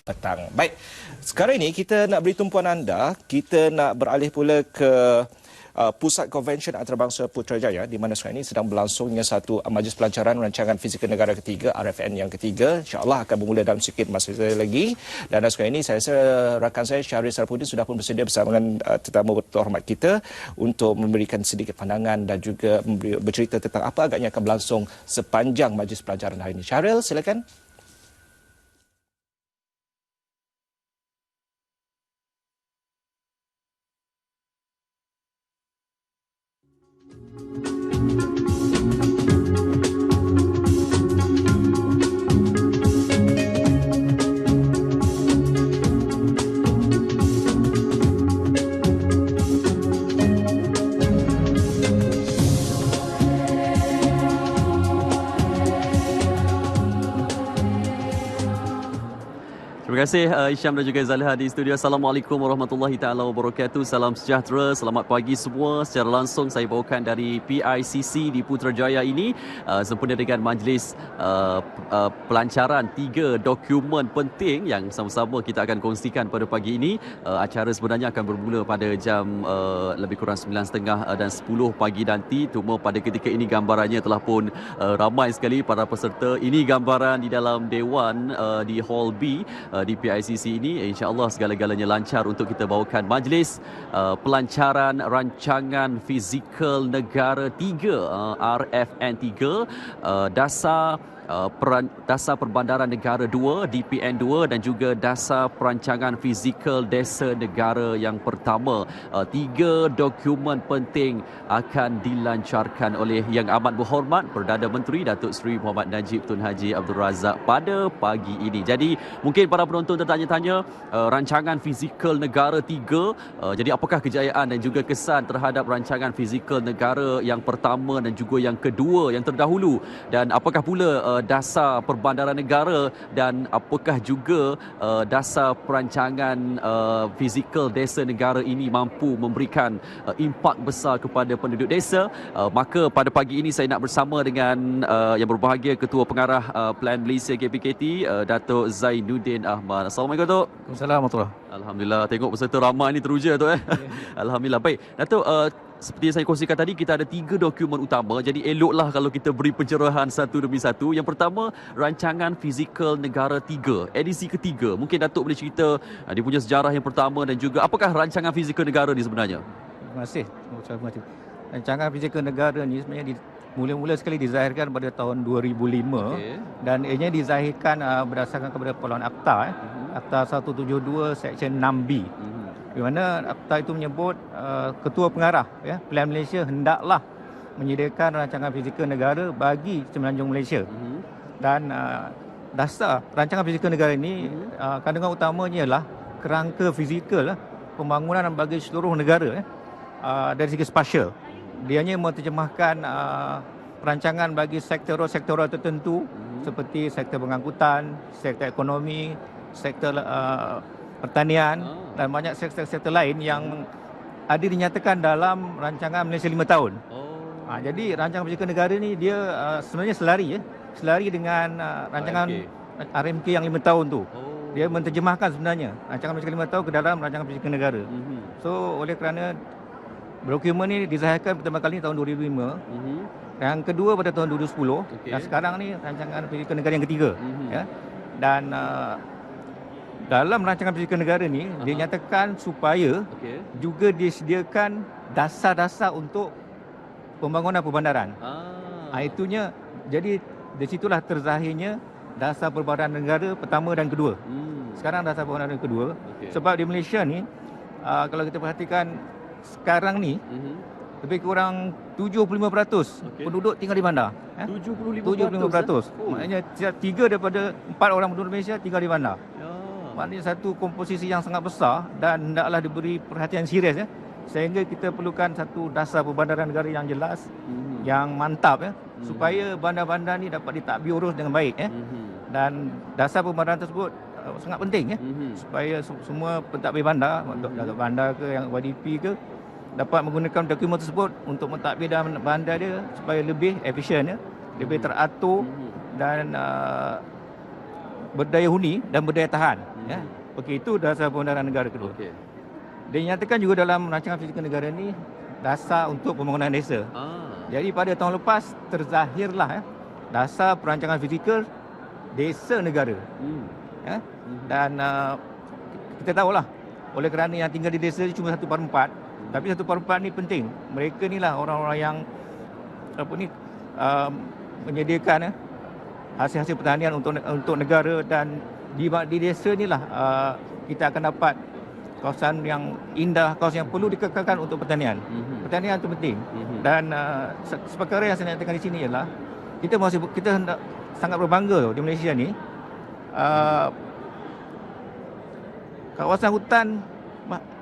petang. Baik, sekarang ini kita nak beri tumpuan anda, kita nak beralih pula ke Pusat Konvensyen Antarabangsa Putrajaya di mana sekarang ini sedang berlangsungnya satu Majlis Pelancaran Rancangan Fizikal Negara ketiga, RFN yang ketiga. InsyaAllah akan bermula dalam sikit masa lagi. Dan sekarang ini saya rasa rakan saya Syahrir Sarfuddin sudah pun bersedia bersama dengan tetamu terhormat kita untuk memberikan sedikit pandangan dan juga bercerita tentang apa agaknya akan berlangsung sepanjang Majlis Pelancaran hari ini. Syahrir, silakan. Terima kasih Isyam dan juga Zaliha di studio. Assalamualaikum warahmatullahi taala wabarakatuh. Salam sejahtera, selamat pagi semua. Secara langsung saya bawakan dari PICC di Putrajaya ini sempena dengan majlis pelancaran 3 dokumen penting yang sama-sama kita akan kongsikan pada pagi ini. Acara sebenarnya akan bermula pada jam lebih kurang 9.30 dan 10 pagi nanti. Cuma pada ketika ini gambarannya telah pun ramai sekali para peserta. Ini gambaran di dalam Dewan di Hall B di PICC ini. InsyaAllah segala-galanya lancar untuk kita bawakan majlis pelancaran rancangan fizikal negara 3 RFN 3 Dasar Perbandaran Negara 2 DPN 2 dan juga Dasar Perancangan Fizikal Desa Negara yang pertama. 3 dokumen penting akan dilancarkan oleh Yang Amat Berhormat Perdana Menteri Datuk Seri Muhammad Najib Tun Haji Abdul Razak pada pagi ini. Jadi mungkin para penonton tertanya-tanya, rancangan fizikal negara 3, jadi apakah kejayaan dan juga kesan terhadap rancangan fizikal negara yang pertama dan juga yang kedua yang terdahulu, dan apakah pula dasar perbandaran negara dan apakah juga dasar perancangan fizikal desa negara ini mampu memberikan impak besar kepada penduduk desa. Maka pada pagi ini saya nak bersama dengan yang berbahagia Ketua Pengarah Plan Malaysia KPKT, Datuk Zainuddin Ahmad. Assalamualaikum Datuk. Assalamualaikum. Alhamdulillah, tengok peserta ramai ni teruja tu Alhamdulillah. Baik Datuk, seperti yang saya kongsikan tadi, kita ada 3 dokumen utama. Jadi eloklah kalau kita beri pencerahan satu demi satu. Yang pertama, Rancangan Fizikal Negara 3, edisi ketiga. Mungkin Datuk boleh cerita dia punya sejarah yang pertama dan juga apakah Rancangan Fizikal Negara ni sebenarnya? Terima kasih. Rancangan Fizikal Negara ni sebenarnya mula-mula sekali dizahirkan pada tahun 2005, dan ianya dizahirkan berdasarkan kepada Perluan Akta, Akta 172 Seksyen 6B. Di mana akta itu menyebut Ketua Pengarah Plan Malaysia hendaklah menyediakan rancangan fizikal negara bagi Semenanjung Malaysia. Dan dasar rancangan fizikal negara ini kandungan utamanya ialah kerangka fizikal pembangunan bagi seluruh negara dari segi spasial. Dia hanya menterjemahkan perancangan bagi sektor-sektor tertentu seperti sektor pengangkutan, sektor ekonomi, sektor pertanian dan banyak sektor-sektor lain yang ada dinyatakan dalam rancangan Malaysia 5 tahun. Jadi rancangan fizikal negara ni dia sebenarnya selari dengan rancangan RMK yang 5 tahun tu. Dia menterjemahkan sebenarnya rancangan fizikal 5 tahun ke dalam rancangan fizikal negara. So oleh kerana dokumen ni dizahirkan pertama kali tahun 2005, yang kedua pada tahun 2010, dan sekarang ni rancangan fizikal negara yang ketiga. Dan dalam rancangan fizikal negara ni dinyatakan supaya juga disediakan dasar-dasar untuk pembangunan perbandaran. Itunya, jadi di situlah terzahirnya dasar perbandaran negara pertama dan kedua. Sekarang dasar perbandaran kedua. Sebab di Malaysia ni kalau kita perhatikan sekarang ni lebih kurang 75% penduduk tinggal di bandar. 75%. Maknanya 3 daripada 4 orang penduduk Malaysia tinggal di bandar. Maknanya satu komposisi yang sangat besar dan hendaklah diberi perhatian serius sehingga kita perlukan satu dasar perbandaran negara yang jelas, yang mantap supaya bandar-bandar ni dapat ditadbir urus dengan baik dan dasar perbandaran tersebut sangat penting supaya semua pentadbir bandar, bandar ke yang YDP ke, dapat menggunakan dokumen tersebut untuk mentadbir bandar dia supaya lebih efisien lebih teratur dan berdaya huni dan berdaya tahan. Ya. Okey, itu dasar pembenaran negara kedua. Okey. Dinyatakan juga dalam rancangan fizikal negara ni dasar untuk pembangunan desa. Jadi pada tahun lepas terzahirlah dasar perancangan fizikal desa negara. Ya. Dan kita tahulah oleh kerana yang tinggal di desa cuma 1/4, tapi 1/4 ni penting. Mereka ni lah orang-orang yang menyediakan hasil-hasil pertanian untuk negara, dan di desa ni lah kita akan dapat kawasan yang indah, kawasan yang perlu dikekalkan untuk pertanian. Pertanian itu penting. Dan seperkara yang saya nyatakan di sini ialah kita hendak sangat berbangga di Malaysia ni. Kawasan hutan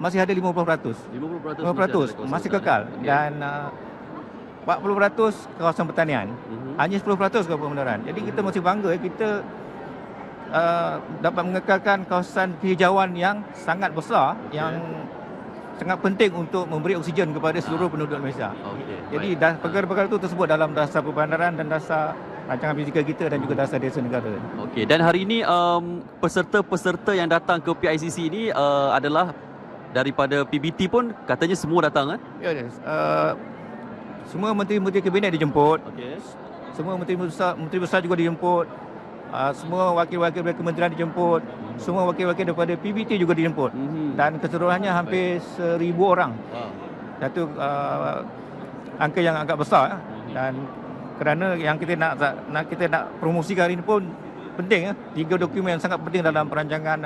masih ada 50%. 50% masih kekal. Dan 40% kawasan pertanian. Hanya 10% kawasan pembenaran. Jadi kita masih bangga kita dapat mengekalkan kawasan kehijauan yang sangat besar, yang sangat penting untuk memberi oksigen kepada seluruh penduduk Malaysia. Jadi perkara-perkara itu tersebut dalam dasar pembenaran dan dasar rancangan fizikal kita dan juga dasar desa negara. Okey, dan hari ini peserta-peserta yang datang ke PICC ini adalah daripada PBT pun katanya semua datang kan? Ya, semua menteri-menteri kabinet dijemput. Semua menteri besar juga dijemput. Semua wakil-wakil dari kementerian dijemput. Semua wakil-wakil daripada PBT juga dijemput. Dan keseluruhannya hampir 1,000 orang. Satu angka yang agak besar. Dan kerana yang kita nak promosikan hari ini pun penting. 3 dokumen yang sangat penting dalam perancangan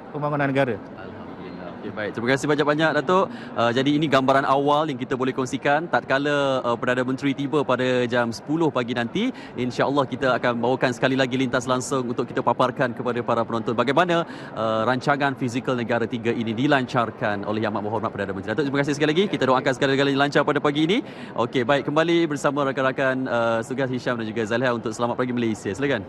pembangunan negara. Okay, baik. Terima kasih banyak-banyak Datuk. Jadi ini gambaran awal yang kita boleh kongsikan tatkala Perdana Menteri tiba pada jam 10 pagi nanti. InsyaAllah kita akan bawakan sekali lagi lintas langsung untuk kita paparkan kepada para penonton bagaimana rancangan fizikal negara 3 ini dilancarkan oleh Yang Amat Berhormat Perdana Menteri. Datuk, terima kasih sekali lagi. Kita doakan sekali-kali lancar pada pagi ini. Okey, baik. Kembali bersama rakan-rakan Sugas Hisham dan juga Zaliha untuk Selamat Pagi Malaysia. Silakan.